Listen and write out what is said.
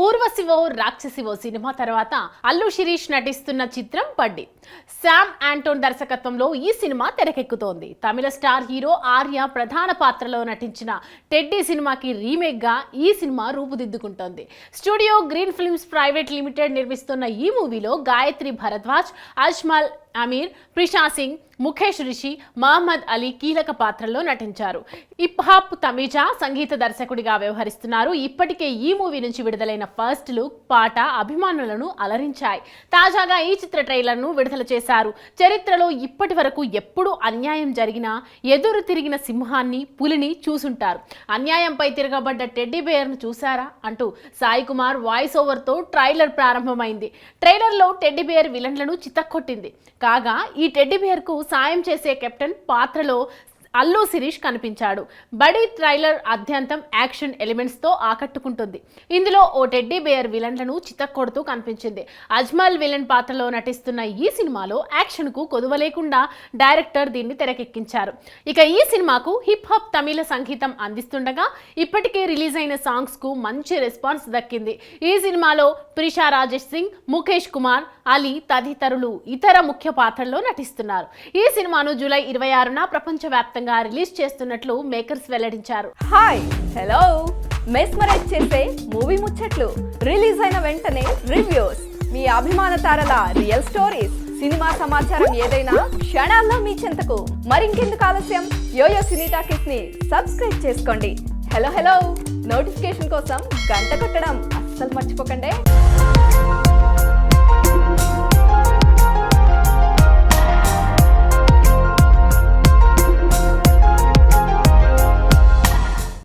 ఊర్వశివో రాక్షసివో cinema తర్వాత అల్లు శిరీష్ నటిస్తున్న చిత్రం బడ్డీ. శామ్ ఆంటోన్ దర్శకత్వంలో ఈ సినిమా తెరకెక్కుతోంది. తమిళ స్టార్ హీరో ఆర్య ప్రధాన పాత్రలో నటించిన టెడ్డీ సినిమాకి రీమేక్ గా ఈ సినిమా రూపుదిద్దుకుంటోంది. Studio Green Films Private Limited నిర్మిస్తున్న ఈ మూవీలో గాయత్రి భరద్వాజ్, అజ్మల్ అమీర్, ప్రిషా సింగ్, ముఖేష్ రిషి, మహమ్మద్ అలీ కీలక పాత్రల్లో నటించారు. ఇప్హాప్ తమీజా సంగీత దర్శకుడిగా వ్యవహరిస్తున్నారు. ఇప్పటికే ఈ మూవీ నుంచి విడుదలైన ఫస్ట్ లుక్ పాట అభిమానులను అలరించాయి. తాజాగా ఈ చిత్ర ట్రైలర్ను విడుదల చేశారు. చరిత్రలో ఇప్పటి వరకు ఎప్పుడు అన్యాయం జరిగినా ఎదురు తిరిగిన సింహాన్ని, పులిని చూసుంటారు. అన్యాయంపై తిరగబడ్డ టెడ్డీ బేర్ను చూశారా అంటూ సాయి కుమార్ వాయిస్ ఓవర్తో ట్రైలర్ ప్రారంభమైంది. ట్రైలర్లో టెడ్డీ బేర్ విలన్లను చితక్కొట్టింది. కాగా ఈ టెడ్డీ బేర్కు సాయం చేసే కెప్టెన్ పాత్రలో అల్లు శిరీష్ కనిపించాడు. బడీ ట్రైలర్ అత్యంతం యాక్షన్ ఎలిమెంట్స్ తో ఆకట్టుకుంటుంది. ఇందులో ఓ టెడ్డీ బేర్ విలన్లను చితక్కొడుతూ కనిపించింది. అజ్మల్ విలన్ పాత్రలో నటిస్తున్న ఈ సినిమాలో యాక్షన్ కు కొదువ లేకుండా డైరెక్టర్ దీన్ని తెరకెక్కించారు. ఇక ఈ సినిమాకు హిప్ హాప్ తమిళ సంగీతం అందిస్తుండగా ఇప్పటికే రిలీజ్ అయిన సాంగ్స్ కు మంచి రెస్పాన్స్ దక్కింది. ఈ సినిమాలో ప్రిషా రాజేష్ సింగ్, ముఖేష్ కుమార్, అలీ తదితరులు ఇతర ముఖ్య పాత్రల్లో నటిస్తున్నారు. ఈ సినిమాను జూలై 26న ప్రపంచవ్యాప్తంగా రిలీజ్ చేస్తున్నట్లు మేకర్స్ వెల్లడించారు. హాయ్ హలో మెస్మరైజ్ చేసే మూవీ ముచ్చట్లు, రిలీజ్ అయిన వెంటనే రివ్యూస్, మీ అభిమాన తారల రియల్ స్టోరీస్, సినిమా సమాచారం ఏదైనా క్షణాల్లో మీ చెంతకు. మరింకెందుకు ఆలస్యం, యోయో సినీ టాకీస్ ని సబ్స్క్రైబ్ చేసుకోండి. హలో నోటిఫికేషన్ కోసం గంట కొట్టడం అస్సలు మర్చిపోకండి.